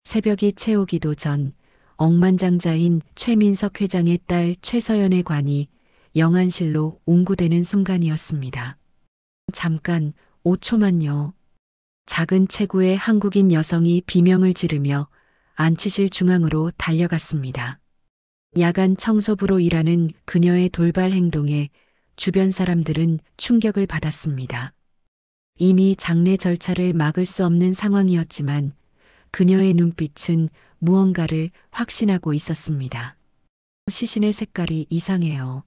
새벽이 채오기도 전 억만장자인 최민석 회장의 딸 최서연의 관이 영안실로 옹구되는 순간이었습니다. 잠깐 5초만요. 작은 체구의 한국인 여성이 비명을 지르며 안치실 중앙으로 달려갔습니다. 야간 청소부로 일하는 그녀의 돌발 행동에 주변 사람들은 충격을 받았습니다. 이미 장례 절차를 막을 수 없는 상황이었지만 그녀의 눈빛은 무언가를 확신하고 있었습니다. 시신의 색깔이 이상해요.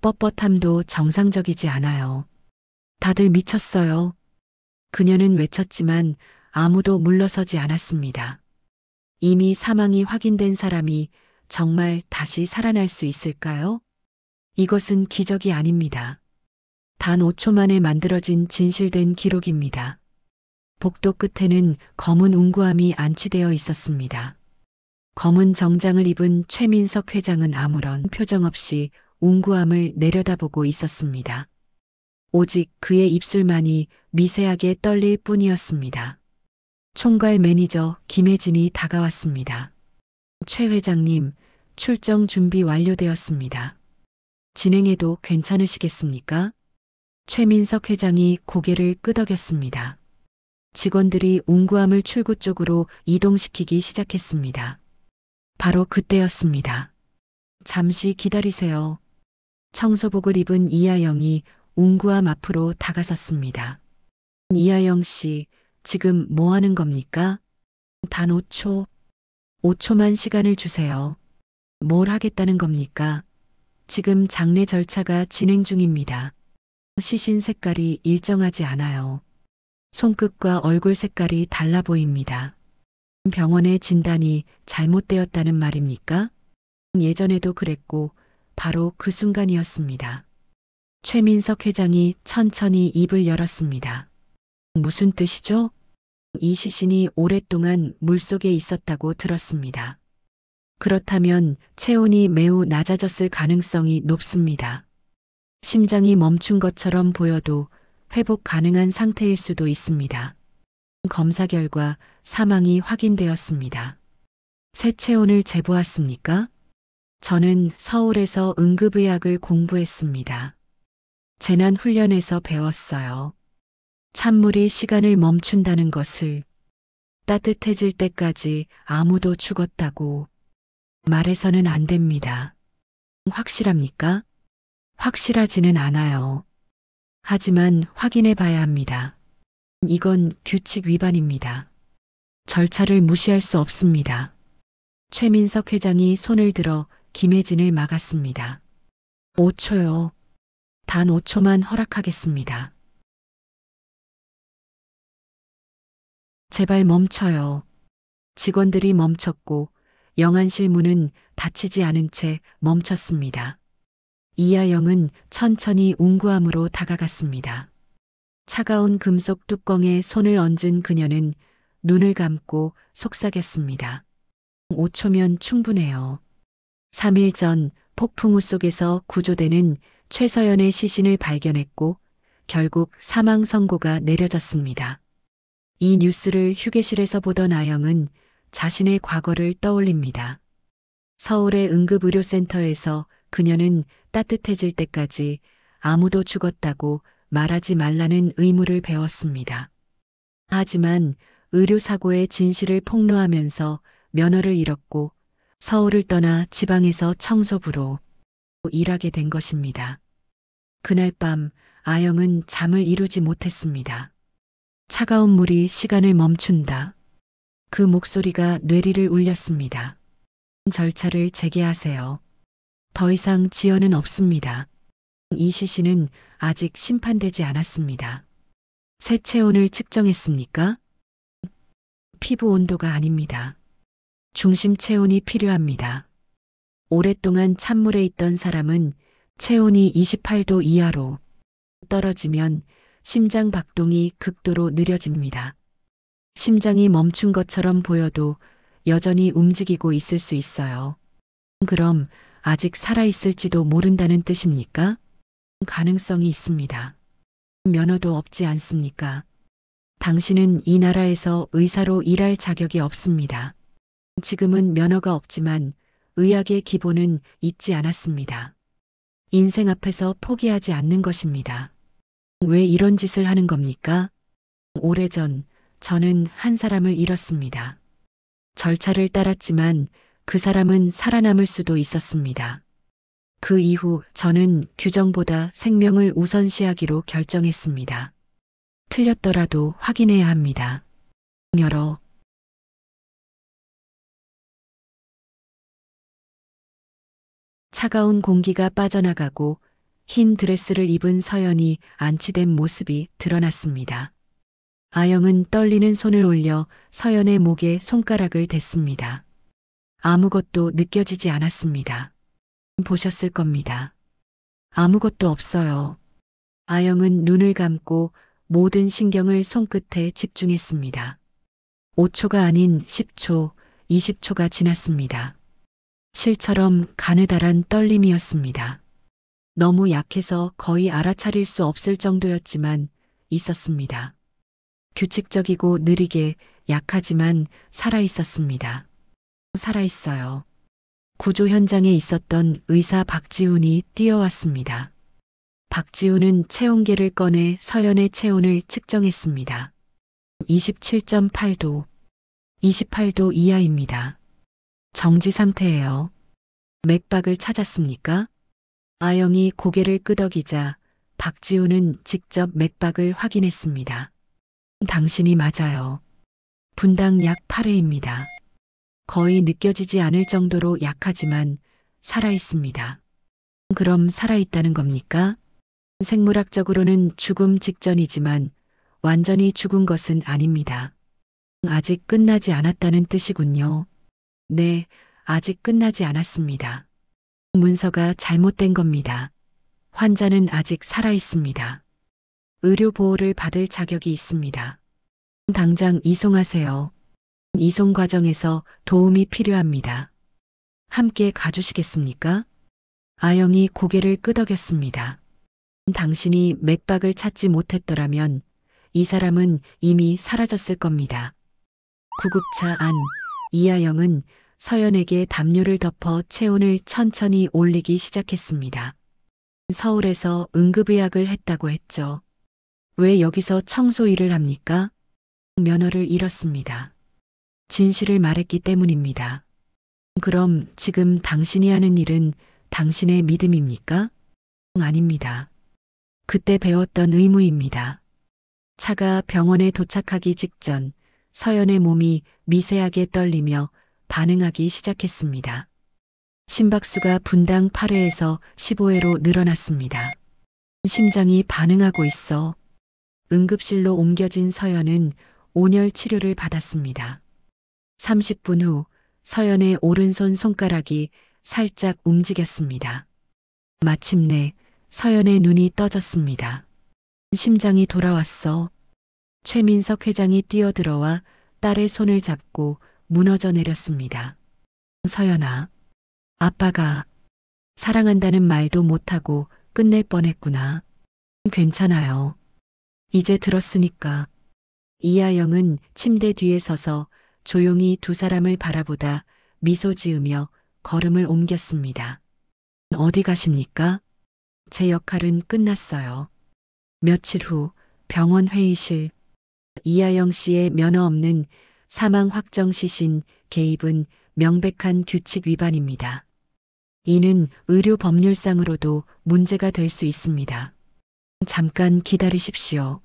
뻣뻣함도 정상적이지 않아요. 다들 미쳤어요. 그녀는 외쳤지만 아무도 물러서지 않았습니다. 이미 사망이 확인된 사람이 정말 다시 살아날 수 있을까요? 이것은 기적이 아닙니다. 단 5초 만에 만들어진 진실된 기록입니다. 복도 끝에는 검은 웅구함이 안치되어 있었습니다. 검은 정장을 입은 최민석 회장은 아무런 표정 없이 웅구함을 내려다보고 있었습니다. 오직 그의 입술만이 미세하게 떨릴 뿐이었습니다. 총괄 매니저 김혜진이 다가왔습니다. 최 회장님, 출정 준비 완료되었습니다. 진행해도 괜찮으시겠습니까? 최민석 회장이 고개를 끄덕였습니다. 직원들이 웅구함을 출구 쪽으로 이동시키기 시작했습니다. 바로 그때였습니다. 잠시 기다리세요. 청소복을 입은 이하영이 웅구함 앞으로 다가섰습니다. 이하영 씨, 지금 뭐 하는 겁니까? 단 5초. 5초만 시간을 주세요. 뭘 하겠다는 겁니까? 지금 장례 절차가 진행 중입니다. 시신 색깔이 일정하지 않아요. 손끝과 얼굴 색깔이 달라 보입니다. 병원의 진단이 잘못되었다는 말입니까? 예전에도 그랬고 바로 그 순간이었습니다. 최민석 회장이 천천히 입을 열었습니다. 무슨 뜻이죠? 이 시신이 오랫동안 물속에 있었다고 들었습니다. 그렇다면 체온이 매우 낮아졌을 가능성이 높습니다. 심장이 멈춘 것처럼 보여도 회복 가능한 상태일 수도 있습니다. 검사 결과 사망이 확인되었습니다. 새 체온을 재보았습니까? 저는 서울에서 응급의학을 공부했습니다. 재난훈련에서 배웠어요. 찬물이 시간을 멈춘다는 것을, 따뜻해질 때까지 아무도 죽었다고 말해서는 안 됩니다. 확실합니까? 확실하지는 않아요. 하지만 확인해 봐야 합니다. 이건 규칙 위반입니다. 절차를 무시할 수 없습니다. 최민석 회장이 손을 들어 김혜진을 막았습니다. 5초요. 단 5초만 허락하겠습니다. 제발 멈춰요. 직원들이 멈췄고 영안실 문은 닫히지 않은 채 멈췄습니다. 이하영은 천천히 웅구함으로 다가갔습니다. 차가운 금속 뚜껑에 손을 얹은 그녀는 눈을 감고 속삭였습니다. 5초면 충분해요. 3일 전 폭풍우 속에서 구조되는 최서연의 시신을 발견했고 결국 사망 선고가 내려졌습니다. 이 뉴스를 휴게실에서 보던 아영은 자신의 과거를 떠올립니다. 서울의 응급의료센터에서 그녀는 따뜻해질 때까지 아무도 죽었다고 말하지 말라는 의무를 배웠습니다. 하지만 의료사고의 진실을 폭로하면서 면허를 잃었고 서울을 떠나 지방에서 청소부로 일하게 된 것입니다. 그날 밤 아영은 잠을 이루지 못했습니다. 차가운 물이 시간을 멈춘다. 그 목소리가 뇌리를 울렸습니다. 절차를 재개하세요. 더 이상 지연은 없습니다. 이 시신은 아직 심판되지 않았습니다. 새 체온을 측정했습니까? 피부 온도가 아닙니다. 중심 체온이 필요합니다. 오랫동안 찬물에 있던 사람은 체온이 28도 이하로 떨어지면 심장 박동이 극도로 느려집니다. 심장이 멈춘 것처럼 보여도 여전히 움직이고 있을 수 있어요. 그럼 아직 살아있을지도 모른다는 뜻입니까? 가능성이 있습니다. 면허도 없지 않습니까? 당신은 이 나라에서 의사로 일할 자격이 없습니다. 지금은 면허가 없지만 의학의 기본은 잊지 않았습니다. 인생 앞에서 포기하지 않는 것입니다. 왜 이런 짓을 하는 겁니까? 오래전 저는 한 사람을 잃었습니다. 절차를 따랐지만 그 사람은 살아남을 수도 있었습니다. 그 이후 저는 규정보다 생명을 우선시하기로 결정했습니다. 틀렸더라도 확인해야 합니다. 열어. 차가운 공기가 빠져나가고 흰 드레스를 입은 서연이 안치된 모습이 드러났습니다. 아영은 떨리는 손을 올려 서연의 목에 손가락을 댔습니다. 아무것도 느껴지지 않았습니다. 보셨을 겁니다. 아무것도 없어요. 아영은 눈을 감고 모든 신경을 손끝에 집중했습니다. 5초가 아닌 10초, 20초가 지났습니다. 실처럼 가느다란 떨림이었습니다. 너무 약해서 거의 알아차릴 수 없을 정도였지만 있었습니다. 규칙적이고 느리게 약하지만 살아 있었습니다. 살아 있어요. 구조 현장에 있었던 의사 박지훈이 뛰어왔습니다. 박지훈은 체온계를 꺼내 서연의 체온을 측정했습니다. 27.8도, 28도 이하입니다. 정지 상태예요. 맥박을 찾았습니까? 아영이 고개를 끄덕이자 박지훈은 직접 맥박을 확인했습니다. 당신이 맞아요. 분당 약 8회입니다. 거의 느껴지지 않을 정도로 약하지만 살아있습니다. 그럼 살아있다는 겁니까? 생물학적으로는 죽음 직전이지만 완전히 죽은 것은 아닙니다. 아직 끝나지 않았다는 뜻이군요. 네, 아직 끝나지 않았습니다. 문서가 잘못된 겁니다. 환자는 아직 살아 있습니다. 의료 보호를 받을 자격이 있습니다. 당장 이송하세요. 이송 과정에서 도움이 필요합니다. 함께 가주시겠습니까? 아영이 고개를 끄덕였습니다. 당신이 맥박을 찾지 못했더라면 이 사람은 이미 사라졌을 겁니다. 구급차 안 이하영은 서연에게 담요를 덮어 체온을 천천히 올리기 시작했습니다. 서울에서 응급의학을 했다고 했죠. 왜 여기서 청소 일을 합니까? 면허를 잃었습니다. 진실을 말했기 때문입니다. 그럼 지금 당신이 하는 일은 당신의 믿음입니까? 아닙니다. 그때 배웠던 의무입니다. 차가 병원에 도착하기 직전 서연의 몸이 미세하게 떨리며 반응하기 시작했습니다. 심박수가 분당 8회에서 15회로 늘어났습니다. 심장이 반응하고 있어. 응급실로 옮겨진 서연은 온열 치료를 받았습니다. 30분 후 서연의 오른손 손가락이 살짝 움직였습니다. 마침내 서연의 눈이 떠졌습니다. 심장이 돌아왔어. 최민석 회장이 뛰어들어와 딸의 손을 잡고 무너져 내렸습니다. 서연아, 아빠가 사랑한다는 말도 못하고 끝낼 뻔했구나. 괜찮아요. 이제 들었으니까. 이하영은 침대 뒤에 서서 조용히 두 사람을 바라보다 미소 지으며 걸음을 옮겼습니다. 어디 가십니까? 제 역할은 끝났어요. 며칠 후 병원 회의실. 이하영 씨의 면허 없는 사망 확정 시신 개입은 명백한 규칙 위반입니다. 이는 의료 법률상으로도 문제가 될 수 있습니다. 잠깐 기다리십시오.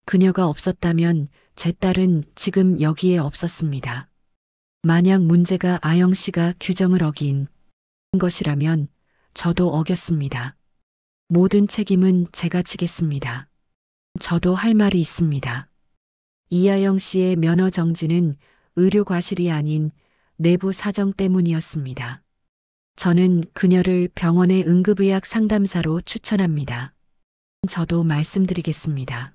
그녀가 없었다면 제 딸은 지금 여기에 없었습니다. 만약 문제가 아영 씨가 규정을 어긴 것이라면 저도 어겼습니다. 모든 책임은 제가 지겠습니다. 저도 할 말이 있습니다. 이하영 씨의 면허 정지는 의료 과실이 아닌 내부 사정 때문이었습니다. 저는 그녀를 병원의 응급의학 상담사로 추천합니다. 저도 말씀드리겠습니다.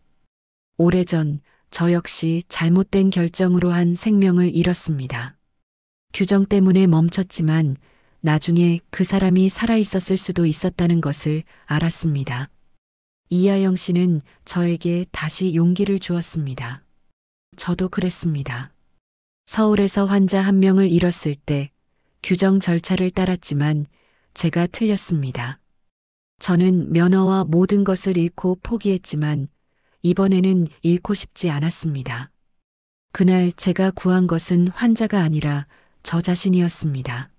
오래전 저 역시 잘못된 결정으로 한 생명을 잃었습니다. 규정 때문에 멈췄지만 나중에 그 사람이 살아있었을 수도 있었다는 것을 알았습니다. 이하영 씨는 저에게 다시 용기를 주었습니다. 저도 그랬습니다. 서울에서 환자 한 명을 잃었을 때 규정 절차를 따랐지만 제가 틀렸습니다. 저는 면허와 모든 것을 잃고 포기했지만 이번에는 잃고 싶지 않았습니다. 그날 제가 구한 것은 환자가 아니라 저 자신이었습니다.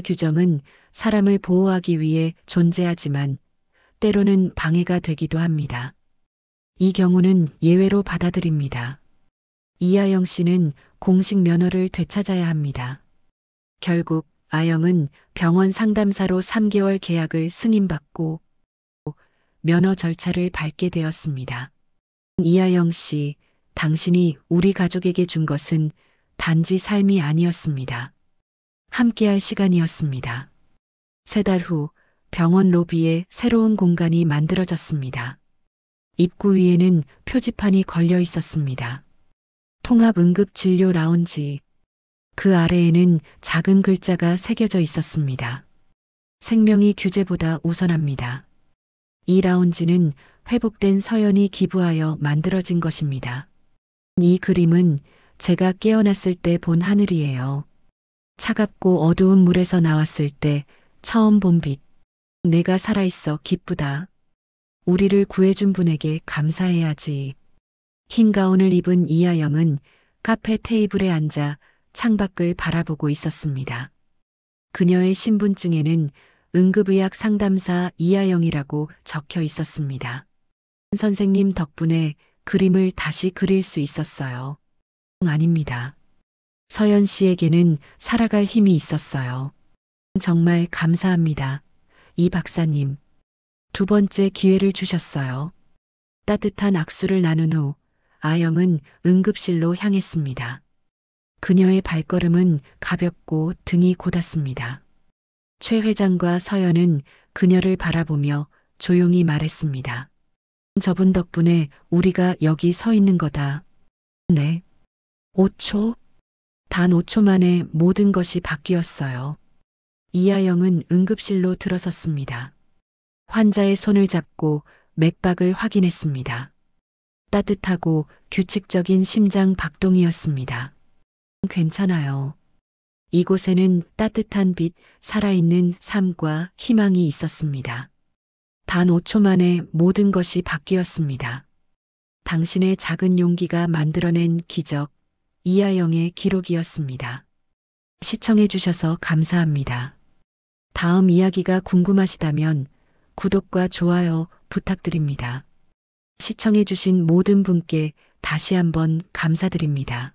규정은 사람을 보호하기 위해 존재하지만 때로는 방해가 되기도 합니다. 이 경우는 예외로 받아들입니다. 이하영 씨는 공식 면허를 되찾아야 합니다. 결국 아영은 병원 상담사로 3개월 계약을 승인받고 면허 절차를 밟게 되었습니다. 이하영 씨, 당신이 우리 가족에게 준 것은 단지 삶이 아니었습니다. 함께할 시간이었습니다. 3달 후 병원 로비에 새로운 공간이 만들어졌습니다. 입구 위에는 표지판이 걸려 있었습니다. 통합응급진료 라운지. 그 아래에는 작은 글자가 새겨져 있었습니다. 생명이 규제보다 우선합니다. 이 라운지는 회복된 서연이 기부하여 만들어진 것입니다. 이 그림은 제가 깨어났을 때 본 하늘이에요. 차갑고 어두운 물에서 나왔을 때 처음 본 빛. 내가 살아있어 기쁘다. 우리를 구해준 분에게 감사해야지. 흰 가운을 입은 이하영은 카페 테이블에 앉아 창밖을 바라보고 있었습니다. 그녀의 신분증에는 응급의학 상담사 이하영이라고 적혀 있었습니다. 선생님 덕분에 그림을 다시 그릴 수 있었어요. 아닙니다. 서연 씨에게는 살아갈 힘이 있었어요. 정말 감사합니다. 이 박사님. 2번째 기회를 주셨어요. 따뜻한 악수를 나눈 후 아영은 응급실로 향했습니다. 그녀의 발걸음은 가볍고 등이 곧았습니다. 최 회장과 서연은 그녀를 바라보며 조용히 말했습니다. 저분 덕분에 우리가 여기 서 있는 거다. 네. 5초? 단 5초 만에 모든 것이 바뀌었어요. 이하영은 응급실로 들어섰습니다. 환자의 손을 잡고 맥박을 확인했습니다. 따뜻하고 규칙적인 심장 박동이었습니다. 괜찮아요. 이곳에는 따뜻한 빛, 살아있는 삶과 희망이 있었습니다. 단 5초 만에 모든 것이 바뀌었습니다. 당신의 작은 용기가 만들어낸 기적, 이하영의 기록이었습니다. 시청해 주셔서 감사합니다. 다음 이야기가 궁금하시다면 구독과 좋아요 부탁드립니다. 시청해 주신 모든 분께 다시 한번 감사드립니다.